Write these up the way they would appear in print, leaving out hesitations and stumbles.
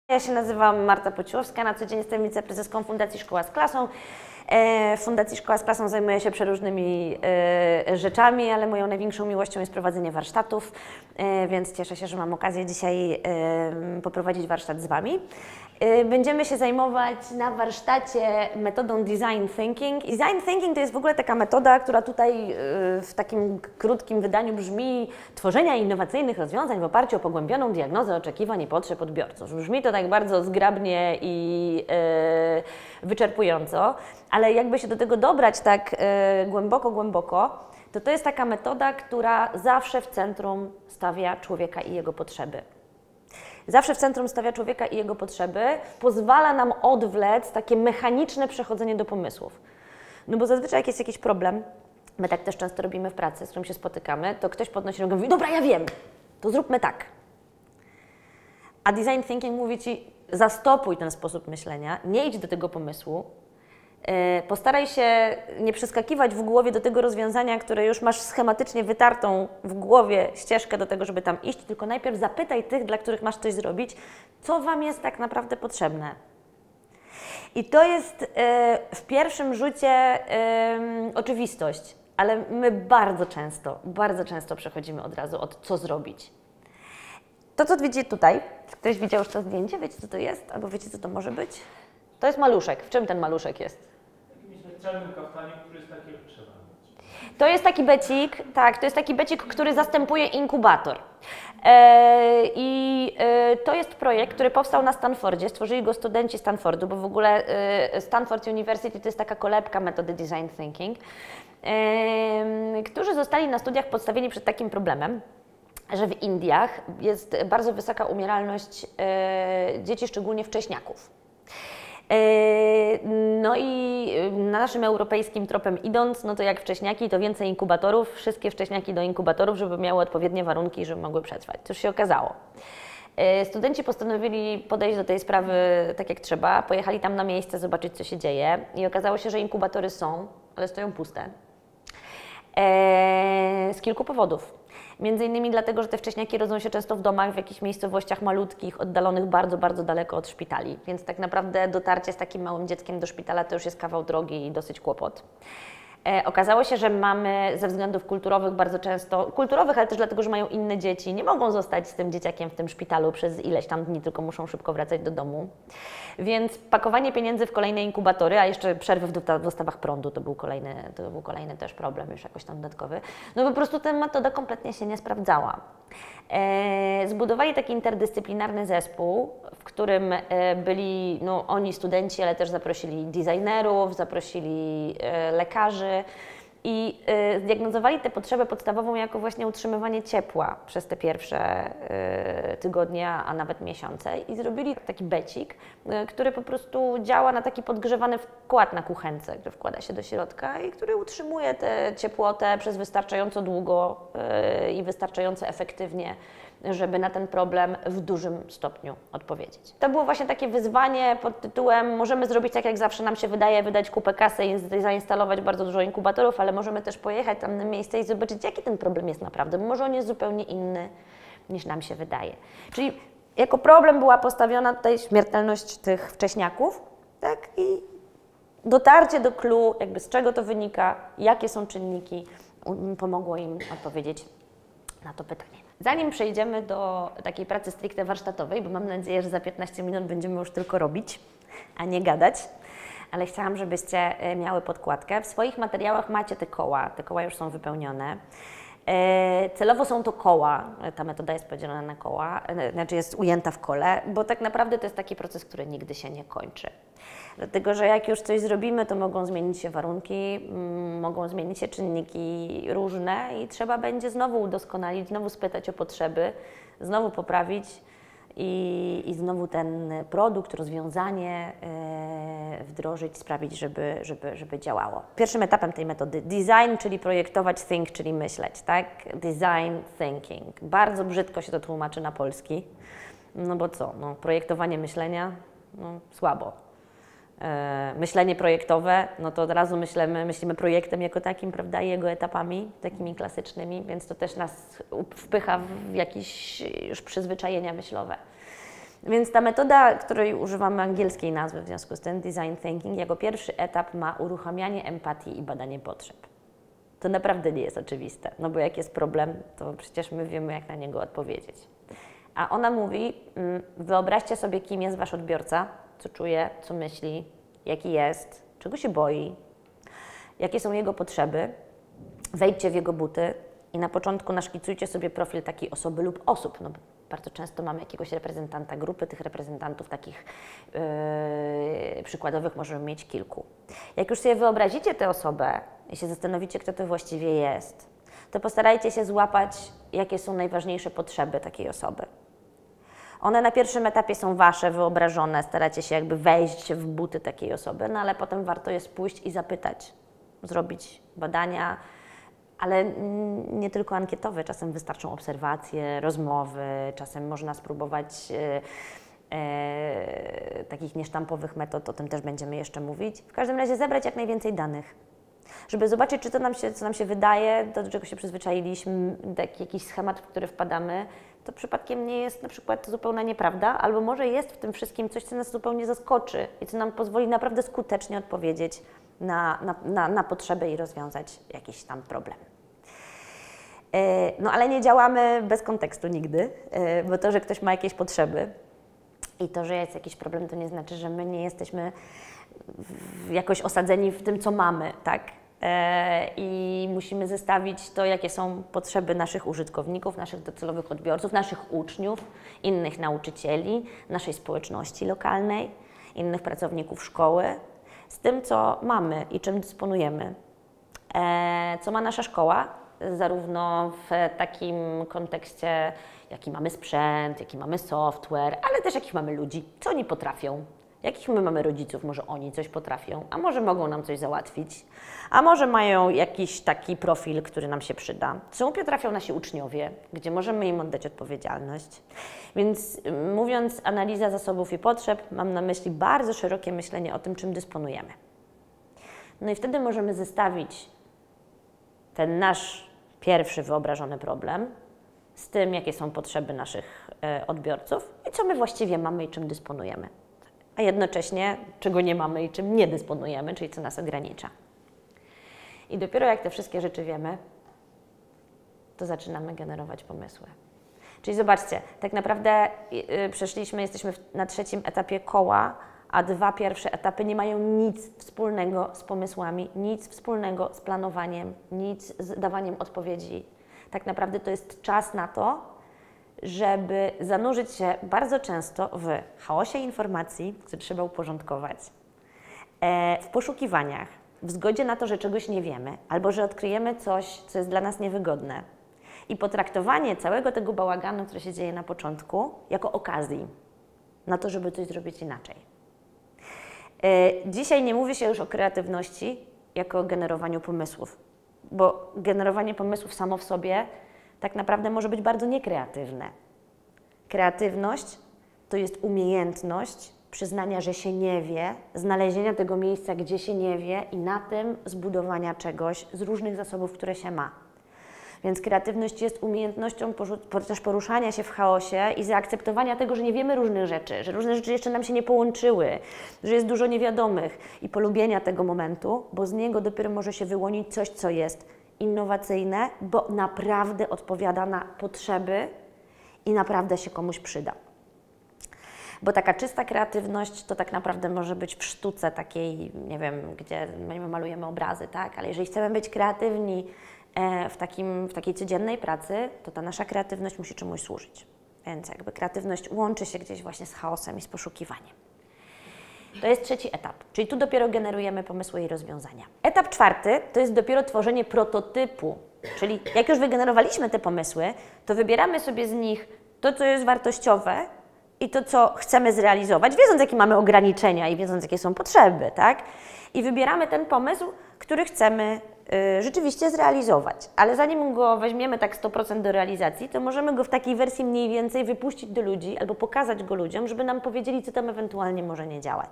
Ja się nazywam Marta Pociłowska, na co dzień jestem wiceprezeską Fundacji Szkoła z Klasą. W Fundacji Szkoła z Klasą zajmuję się przeróżnymi rzeczami, ale moją największą miłością jest prowadzenie warsztatów, więc cieszę się, że mam okazję dzisiaj poprowadzić warsztat z Wami. Będziemy się zajmować na warsztacie metodą Design Thinking. Design Thinking to jest w ogóle taka metoda, która tutaj w takim krótkim wydaniu brzmi tworzenia innowacyjnych rozwiązań w oparciu o pogłębioną diagnozę oczekiwań i potrzeb odbiorców. Brzmi to tak bardzo zgrabnie i wyczerpująco, ale jakby się do tego dobrać tak głęboko, to jest taka metoda, która zawsze w centrum stawia człowieka i jego potrzeby. Zawsze w centrum stawia człowieka i jego potrzeby, pozwala nam odwlec takie mechaniczne przechodzenie do pomysłów. No bo zazwyczaj jak jest jakiś problem, my tak też często robimy w pracy, z którym się spotykamy, to ktoś podnosi rękę i mówi, dobra, ja wiem, to zróbmy tak. A design thinking mówi Ci, zastopuj ten sposób myślenia, nie idź do tego pomysłu, postaraj się nie przeskakiwać w głowie do tego rozwiązania, które już masz schematycznie wytartą w głowie ścieżkę do tego, żeby tam iść, tylko najpierw zapytaj tych, dla których masz coś zrobić, co Wam jest tak naprawdę potrzebne. I to jest w pierwszym rzucie oczywistość, ale my bardzo często przechodzimy od razu od co zrobić. To, co widzicie tutaj, ktoś widział już to zdjęcie, wiecie co to jest? Albo wiecie co to może być? To jest maluszek. W czym ten maluszek jest? W jakimś specjalnym kaftanie, który jest taki, jak trzeba mieć. To jest taki becik, tak, to jest taki becik, który zastępuje inkubator. To jest projekt, który powstał na Stanfordzie, stworzyli go studenci Stanfordu, bo w ogóle Stanford University to jest taka kolebka metody Design Thinking, którzy zostali na studiach postawieni przed takim problemem, że w Indiach jest bardzo wysoka umieralność dzieci, szczególnie wcześniaków. No i naszym europejskim tropem idąc, no to jak wcześniaki, to więcej inkubatorów, wszystkie wcześniaki do inkubatorów, żeby miały odpowiednie warunki, żeby mogły przetrwać. Cóż się okazało? Studenci postanowili podejść do tej sprawy tak jak trzeba, pojechali tam na miejsce, zobaczyć co się dzieje i okazało się, że inkubatory są, ale stoją puste. Z kilku powodów. Między innymi dlatego, że te wcześniaki rodzą się często w domach, w jakichś miejscowościach malutkich, oddalonych bardzo daleko od szpitali. Więc tak naprawdę dotarcie z takim małym dzieckiem do szpitala to już jest kawał drogi i dosyć kłopot. Okazało się, że mamy ze względów kulturowych bardzo często, ale też dlatego, że mają inne dzieci, nie mogą zostać z tym dzieciakiem w tym szpitalu przez ileś tam dni, tylko muszą szybko wracać do domu. Więc pakowanie pieniędzy w kolejne inkubatory, a jeszcze przerwy w dostawach prądu, to był kolejny też problem już jakoś tam dodatkowy. No po prostu ta metoda kompletnie się nie sprawdzała. Zbudowali taki interdyscyplinarny zespół, w którym byli oni studenci, ale też zaprosili designerów, zaprosili lekarzy i zdiagnozowali tę potrzebę podstawową jako właśnie utrzymywanie ciepła przez te pierwsze tygodnie, a nawet miesiące i zrobili taki becik, który po prostu działa na taki podgrzewany wkład na kuchence, który wkłada się do środka i który utrzymuje tę ciepłotę przez wystarczająco długo i wystarczająco efektywnie, żeby na ten problem w dużym stopniu odpowiedzieć. To było właśnie takie wyzwanie pod tytułem możemy zrobić tak jak zawsze nam się wydaje, wydać kupę kasy i zainstalować bardzo dużo inkubatorów, ale możemy też pojechać tam na miejsce i zobaczyć jaki ten problem jest naprawdę, bo może on jest zupełnie inny niż nam się wydaje. Czyli jako problem była postawiona tutaj śmiertelność tych wcześniaków, tak? I dotarcie do clou, jakby z czego to wynika, jakie są czynniki, pomogło im odpowiedzieć na to pytanie. Zanim przejdziemy do takiej pracy stricte warsztatowej, bo mam nadzieję, że za 15 minut będziemy już tylko robić, a nie gadać, ale chciałam, żebyście miały podkładkę. W swoich materiałach macie te koła już są wypełnione. Celowo są to koła, ta metoda jest podzielona na koła, znaczy jest ujęta w kole, bo tak naprawdę to jest taki proces, który nigdy się nie kończy. Dlatego, że jak już coś zrobimy, to mogą zmienić się warunki, mogą zmienić się czynniki różne i trzeba będzie znowu udoskonalić, znowu spytać o potrzeby, znowu poprawić i znowu ten produkt, rozwiązanie wdrożyć, sprawić, żeby działało. Pierwszym etapem tej metody design, czyli projektować, think, czyli myśleć, tak? Design thinking. Bardzo brzydko się to tłumaczy na polski, no bo co? No, projektowanie myślenia? No, słabo. Myślenie projektowe, no to od razu myślimy projektem jako takim, prawda, i jego etapami takimi klasycznymi, więc to też nas wpycha w jakieś już przyzwyczajenia myślowe. Więc ta metoda, której używamy angielskiej nazwy w związku z tym, design thinking, jako pierwszy etap ma uruchamianie empatii i badanie potrzeb. To naprawdę nie jest oczywiste, no bo jak jest problem, to przecież my wiemy, jak na niego odpowiedzieć. A ona mówi, wyobraźcie sobie, kim jest wasz odbiorca, co czuje, co myśli, jaki jest, czego się boi, jakie są jego potrzeby, wejdźcie w jego buty i na początku naszkicujcie sobie profil takiej osoby lub osób, no bo bardzo często mamy jakiegoś reprezentanta grupy, tych reprezentantów takich przykładowych możemy mieć kilku. Jak już sobie wyobrazicie tę osobę i się zastanowicie, kto to właściwie jest, to postarajcie się złapać, jakie są najważniejsze potrzeby takiej osoby. One na pierwszym etapie są wasze, wyobrażone, staracie się jakby wejść w buty takiej osoby, no ale potem warto jest pójść i zapytać, zrobić badania, ale nie tylko ankietowe, czasem wystarczą obserwacje, rozmowy, czasem można spróbować takich niesztampowych metod, o tym też będziemy jeszcze mówić. W każdym razie zebrać jak najwięcej danych, żeby zobaczyć, czy to co nam się wydaje, do czego się przyzwyczailiśmy, jakiś schemat, w który wpadamy, to przypadkiem nie jest na przykład zupełna nieprawda, albo może jest w tym wszystkim coś, co nas zupełnie zaskoczy i co nam pozwoli naprawdę skutecznie odpowiedzieć na potrzeby i rozwiązać jakiś tam problem. No ale nie działamy bez kontekstu nigdy, bo to, że ktoś ma jakieś potrzeby i to, że jest jakiś problem, to nie znaczy, że my nie jesteśmy jakoś osadzeni w tym, co mamy, tak? I musimy zestawić to, jakie są potrzeby naszych użytkowników, naszych docelowych odbiorców, naszych uczniów, innych nauczycieli, naszej społeczności lokalnej, innych pracowników szkoły, z tym, co mamy i czym dysponujemy. Co ma nasza szkoła, zarówno w takim kontekście, jaki mamy sprzęt, jaki mamy software, ale też jakich mamy ludzi, co oni potrafią. Jakich my mamy rodziców, może oni coś potrafią, a może mogą nam coś załatwić, a może mają jakiś taki profil, który nam się przyda. Co potrafią nasi uczniowie, gdzie możemy im oddać odpowiedzialność. Więc mówiąc analiza zasobów i potrzeb, mam na myśli bardzo szerokie myślenie o tym, czym dysponujemy. No i wtedy możemy zestawić ten nasz pierwszy wyobrażony problem z tym, jakie są potrzeby naszych odbiorców i co my właściwie mamy i czym dysponujemy. A jednocześnie czego nie mamy i czym nie dysponujemy, czyli co nas ogranicza. I dopiero jak te wszystkie rzeczy wiemy, to zaczynamy generować pomysły. Czyli zobaczcie, tak naprawdę jesteśmy na trzecim etapie koła, a dwa pierwsze etapy nie mają nic wspólnego z pomysłami, nic wspólnego z planowaniem, nic z dawaniem odpowiedzi. Tak naprawdę to jest czas na to, żeby zanurzyć się bardzo często w chaosie informacji, które trzeba uporządkować, w poszukiwaniach, w zgodzie na to, że czegoś nie wiemy, albo że odkryjemy coś, co jest dla nas niewygodne i potraktowanie całego tego bałaganu, który się dzieje na początku, jako okazji na to, żeby coś zrobić inaczej. Dzisiaj nie mówi się już o kreatywności jako o generowaniu pomysłów, bo generowanie pomysłów samo w sobie tak naprawdę może być bardzo niekreatywne. Kreatywność to jest umiejętność przyznania, że się nie wie, znalezienia tego miejsca, gdzie się nie wie i na tym zbudowania czegoś z różnych zasobów, które się ma. Więc kreatywność jest umiejętnością też poruszania się w chaosie i zaakceptowania tego, że nie wiemy różnych rzeczy, że różne rzeczy jeszcze nam się nie połączyły, że jest dużo niewiadomych i polubienia tego momentu, bo z niego dopiero może się wyłonić coś, co jest innowacyjne, bo naprawdę odpowiada na potrzeby i naprawdę się komuś przyda. Bo taka czysta kreatywność to tak naprawdę może być w sztuce takiej, nie wiem, gdzie my malujemy obrazy, tak? Ale jeżeli chcemy być kreatywni w takiej codziennej pracy, to ta nasza kreatywność musi czemuś służyć. Więc jakby kreatywność łączy się gdzieś właśnie z chaosem i z poszukiwaniem. To jest trzeci etap, czyli tu dopiero generujemy pomysły i rozwiązania. Etap czwarty to jest dopiero tworzenie prototypu, czyli jak już wygenerowaliśmy te pomysły, to wybieramy sobie z nich to, co jest wartościowe i to, co chcemy zrealizować, wiedząc, jakie mamy ograniczenia i wiedząc, jakie są potrzeby, tak? I wybieramy ten pomysł, który chcemy rzeczywiście zrealizować, ale zanim go weźmiemy tak 100% do realizacji, to możemy go w takiej wersji mniej więcej wypuścić do ludzi albo pokazać go ludziom, żeby nam powiedzieli, co tam ewentualnie może nie działać.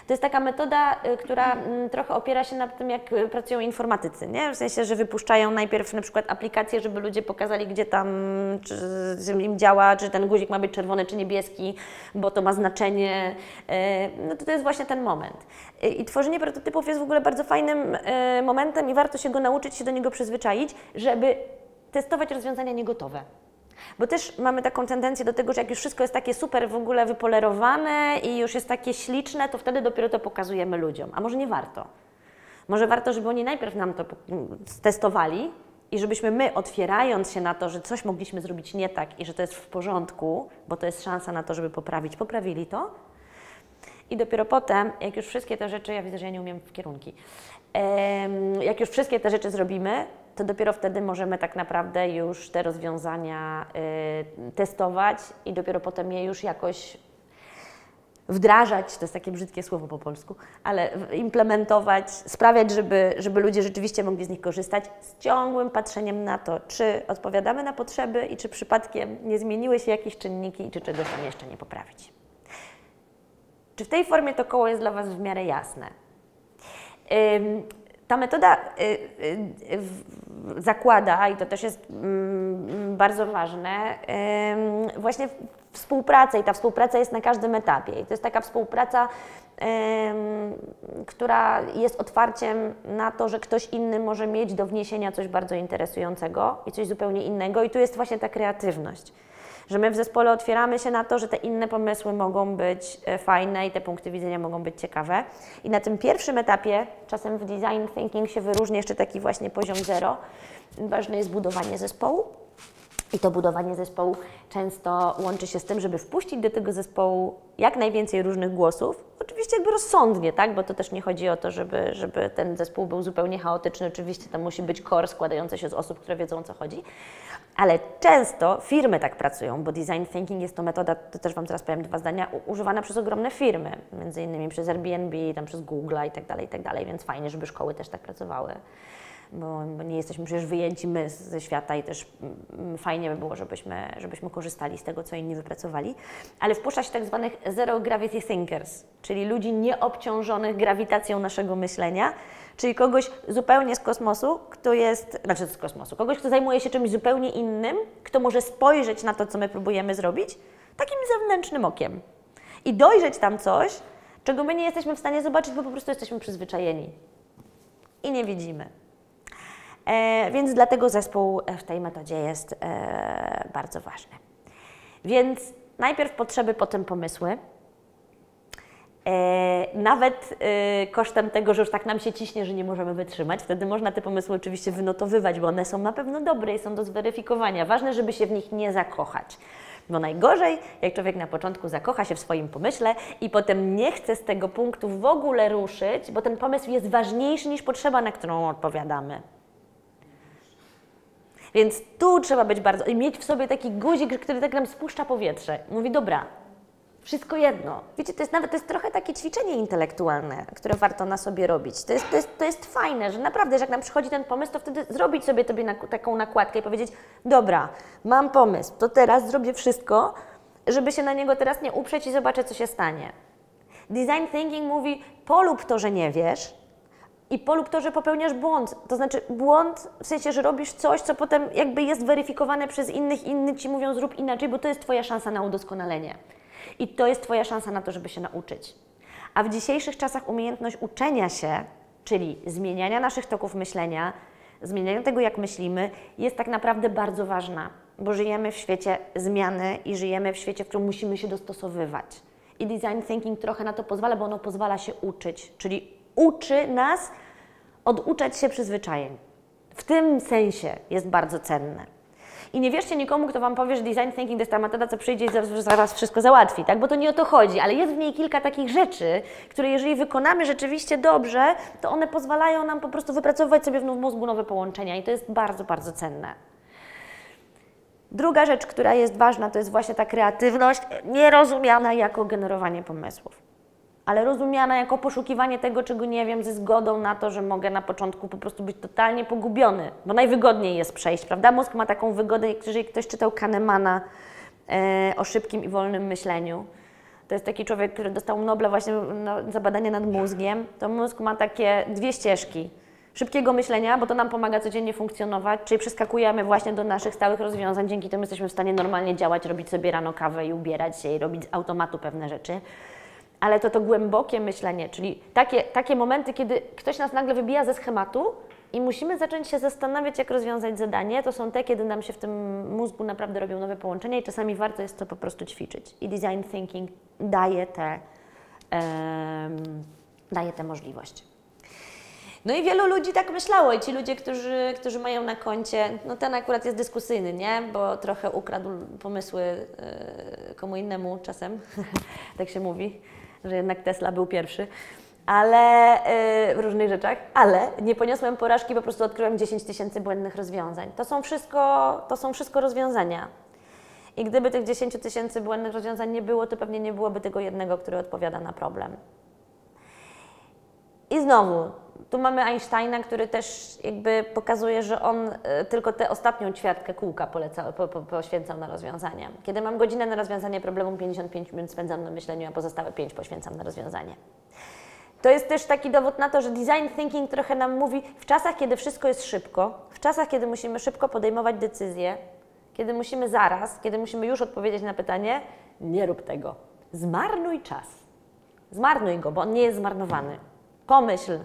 To jest taka metoda, która trochę opiera się na tym, jak pracują informatycy, nie? W sensie, że wypuszczają najpierw na przykład aplikacje, żeby ludzie pokazali, gdzie tam czy im działa, czy ten guzik ma być czerwony, czy niebieski, bo to ma znaczenie. No to jest właśnie ten moment. I tworzenie prototypów jest w ogóle bardzo fajnym momentem i warto się go nauczyć, się do niego przyzwyczaić, żeby testować rozwiązania niegotowe. Bo też mamy taką tendencję do tego, że jak już wszystko jest takie super w ogóle wypolerowane i już jest takie śliczne, to wtedy dopiero to pokazujemy ludziom. A może nie warto? Może warto, żeby oni najpierw nam to testowali i żebyśmy my, otwierając się na to, że coś mogliśmy zrobić nie tak i że to jest w porządku, bo to jest szansa na to, żeby poprawili to. I dopiero potem, jak już wszystkie te rzeczy, ja widzę, że ja nie umiem w kierunki, jak już wszystkie te rzeczy zrobimy, to dopiero wtedy możemy tak naprawdę już te rozwiązania testować i dopiero potem je już jakoś wdrażać, to jest takie brzydkie słowo po polsku, ale implementować, sprawiać, żeby ludzie rzeczywiście mogli z nich korzystać z ciągłym patrzeniem na to, czy odpowiadamy na potrzeby i czy przypadkiem nie zmieniły się jakieś czynniki i czy czegoś tam jeszcze nie poprawić. Czy w tej formie to koło jest dla Was w miarę jasne? Ta metoda zakłada, i to też jest bardzo ważne, właśnie współpracę i ta współpraca jest na każdym etapie. I to jest taka współpraca, która jest otwarciem na to, że ktoś inny może mieć do wniesienia coś bardzo interesującego i coś zupełnie innego. I tu jest właśnie ta kreatywność. Że my w zespole otwieramy się na to, że te inne pomysły mogą być fajne i te punkty widzenia mogą być ciekawe. I na tym pierwszym etapie, czasem w design thinking się wyróżnia jeszcze taki właśnie poziom 0, ważne jest budowanie zespołu. I to budowanie zespołu często łączy się z tym, żeby wpuścić do tego zespołu jak najwięcej różnych głosów. Oczywiście jakby rozsądnie, tak? Bo to też nie chodzi o to, żeby ten zespół był zupełnie chaotyczny. Oczywiście tam musi być core składający się z osób, które wiedzą, o co chodzi. Ale często firmy tak pracują, bo design thinking jest to metoda, to też Wam zaraz powiem 2 zdania, używana przez ogromne firmy, między innymi przez Airbnb, tam przez Google'a i tak dalej, więc fajnie, żeby szkoły też tak pracowały. Bo nie jesteśmy przecież wyjęci my ze świata i też fajnie by było, żebyśmy korzystali z tego, co inni wypracowali. Ale wpuszcza się tak zwanych zero gravity thinkers, czyli ludzi nieobciążonych grawitacją naszego myślenia, czyli kogoś zupełnie z kosmosu, kogoś, kto zajmuje się czymś zupełnie innym, kto może spojrzeć na to, co my próbujemy zrobić, takim zewnętrznym okiem i dojrzeć tam coś, czego my nie jesteśmy w stanie zobaczyć, bo po prostu jesteśmy przyzwyczajeni i nie widzimy. Więc dlatego zespół w tej metodzie jest bardzo ważny. Więc najpierw potrzeby, potem pomysły. Nawet kosztem tego, że już tak nam się ciśnie, że nie możemy wytrzymać. Wtedy można te pomysły oczywiście wynotowywać, bo one są na pewno dobre i są do zweryfikowania. Ważne, żeby się w nich nie zakochać. Bo najgorzej, jak człowiek na początku zakocha się w swoim pomyśle i potem nie chce z tego punktu w ogóle ruszyć, bo ten pomysł jest ważniejszy niż potrzeba, na którą odpowiadamy. Więc tu trzeba być i mieć w sobie taki guzik, który tak nam spuszcza powietrze. Mówi, dobra, wszystko jedno. Wiecie, to jest trochę takie ćwiczenie intelektualne, które warto na sobie robić. To jest fajne, że naprawdę, że jak nam przychodzi ten pomysł, to wtedy zrobić sobie taką nakładkę i powiedzieć, dobra, mam pomysł, to teraz zrobię wszystko, żeby się na niego teraz nie uprzeć i zobaczę, co się stanie. Design thinking mówi, polub to, że nie wiesz, i polub to, że popełniasz błąd. To znaczy błąd w sensie, że robisz coś, co potem jakby jest weryfikowane przez innych, inni Ci mówią zrób inaczej, bo to jest Twoja szansa na udoskonalenie. I to jest Twoja szansa na to, żeby się nauczyć. A w dzisiejszych czasach umiejętność uczenia się, czyli zmieniania naszych toków myślenia, zmieniania tego, jak myślimy, jest tak naprawdę bardzo ważna, bo żyjemy w świecie zmiany i żyjemy w świecie, w którym musimy się dostosowywać. I design thinking trochę na to pozwala, bo ono pozwala się uczyć, czyli uczy nas oduczać się przyzwyczajeń. W tym sensie jest bardzo cenne. I nie wierzcie nikomu, kto Wam powie, że design thinking to jest ta metoda, co przyjdzie i zaraz wszystko załatwi, tak? Bo to nie o to chodzi, ale jest w niej kilka takich rzeczy, które jeżeli wykonamy rzeczywiście dobrze, to one pozwalają nam po prostu wypracowywać sobie w mózgu nowe połączenia i to jest bardzo, bardzo cenne. Druga rzecz, która jest ważna, to jest właśnie ta kreatywność, nie rozumiana jako generowanie pomysłów, ale rozumiana jako poszukiwanie tego, czego nie wiem, ze zgodą na to, że mogę na początku po prostu być totalnie pogubiony, bo najwygodniej jest przejść, prawda? Mózg ma taką wygodę, jeżeli ktoś czytał Kahnemana o szybkim i wolnym myśleniu, To jest taki człowiek, który dostał Nobla właśnie za badanie nad mózgiem. To mózg ma takie dwie ścieżki. Szybkiego myślenia, bo to nam pomaga codziennie funkcjonować, czyli przeskakujemy właśnie do naszych stałych rozwiązań, dzięki temu jesteśmy w stanie normalnie działać, robić sobie rano kawę i ubierać się i robić z automatu pewne rzeczy. Ale to głębokie myślenie, czyli takie momenty, kiedy ktoś nas nagle wybija ze schematu i musimy zacząć się zastanawiać, jak rozwiązać zadanie, to są te, kiedy nam się w tym mózgu naprawdę robią nowe połączenia i czasami warto jest to po prostu ćwiczyć. I design thinking daje tę możliwość. No i wielu ludzi tak myślało i ci ludzie, którzy mają na koncie, no ten akurat jest dyskusyjny, nie? Bo trochę ukradł pomysły komu innemu czasem, tak się mówi, że jednak Tesla był pierwszy, ale w różnych rzeczach, ale nie poniosłem porażki, po prostu odkryłem 10 000 błędnych rozwiązań. To są wszystko rozwiązania. I gdyby tych 10 000 błędnych rozwiązań nie było, to pewnie nie byłoby tego jednego, który odpowiada na problem. I znowu, tu mamy Einsteina, który też jakby pokazuje, że on tylko tę ostatnią ćwiartkę kółka poświęcał na rozwiązanie. Kiedy mam godzinę na rozwiązanie problemu, 55 minut spędzam na myśleniu, a pozostałe 5 poświęcam na rozwiązanie. To jest też taki dowód na to, że design thinking trochę nam mówi, w czasach, kiedy wszystko jest szybko, w czasach, kiedy musimy szybko podejmować decyzje, kiedy musimy zaraz, kiedy musimy już odpowiedzieć na pytanie, nie rób tego. Zmarnuj czas. Zmarnuj go, bo on nie jest zmarnowany. Pomyśl,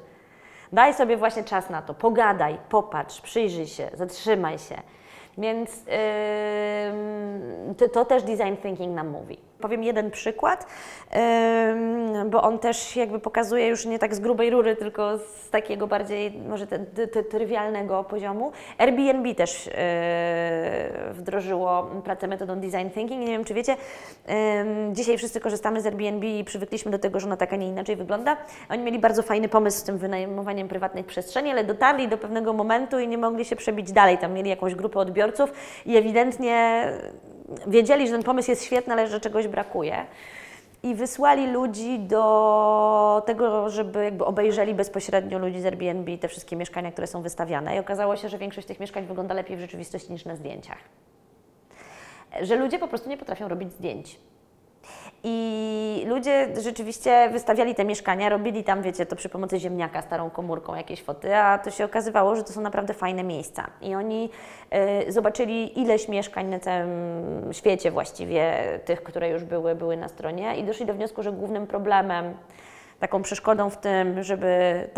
daj sobie właśnie czas na to, pogadaj, popatrz, przyjrzyj się, zatrzymaj się. Więc to też design thinking nam mówi. Powiem jeden przykład, bo on też jakby pokazuje już nie tak z grubej rury, tylko z takiego bardziej może trywialnego poziomu. Airbnb też wdrożyło pracę metodą design thinking. Nie wiem, czy wiecie, dzisiaj wszyscy korzystamy z Airbnb i przywykliśmy do tego, że ona tak, a nie inaczej wygląda. Oni mieli bardzo fajny pomysł z tym wynajmowaniem prywatnych przestrzeni, ale dotarli do pewnego momentu i nie mogli się przebić dalej. Tam mieli jakąś grupę odbiorców i ewidentnie wiedzieli, że ten pomysł jest świetny, ale że czegoś brakuje. I wysłali ludzi do tego, żeby jakby obejrzeli bezpośrednio ludzi z Airbnb te wszystkie mieszkania, które są wystawiane. I okazało się, że większość tych mieszkań wygląda lepiej w rzeczywistości niż na zdjęciach. Że ludzie po prostu nie potrafią robić zdjęć. I ludzie rzeczywiście wystawiali te mieszkania, robili tam, wiecie, to przy pomocy ziemniaka, starą komórką jakieś foty, a to się okazywało, że to są naprawdę fajne miejsca. I oni zobaczyli ileś mieszkań na całym świecie właściwie, tych, które już były na stronie i doszli do wniosku, że głównym problemem, taką przeszkodą w tym, żeby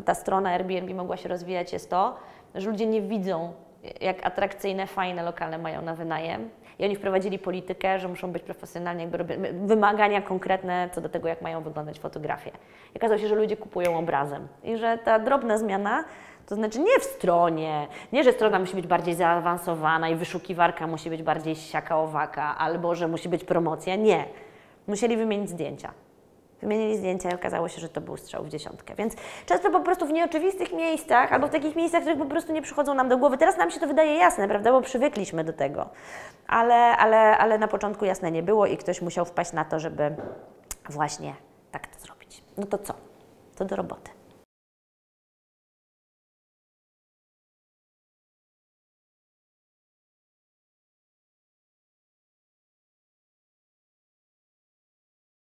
ta strona Airbnb mogła się rozwijać, jest to, że ludzie nie widzą, jak atrakcyjne, fajne lokale mają na wynajem. I oni wprowadzili politykę, że muszą być profesjonalnie, jakby wymagania konkretne co do tego, jak mają wyglądać fotografie. I okazało się, że ludzie kupują obrazem i że ta drobna zmiana, to znaczy nie w stronie, nie, że strona musi być bardziej zaawansowana i wyszukiwarka musi być bardziej siaka-owaka, albo że musi być promocja. Nie. Musieli wymienić zdjęcia. Wymienili zdjęcia i okazało się, że to był strzał w dziesiątkę. Więc często po prostu w nieoczywistych miejscach albo w takich miejscach, które po prostu nie przychodzą nam do głowy. Teraz nam się to wydaje jasne, prawda, bo przywykliśmy do tego. Ale na początku jasne nie było i ktoś musiał wpaść na to, żeby właśnie tak to zrobić. No to co? To do roboty.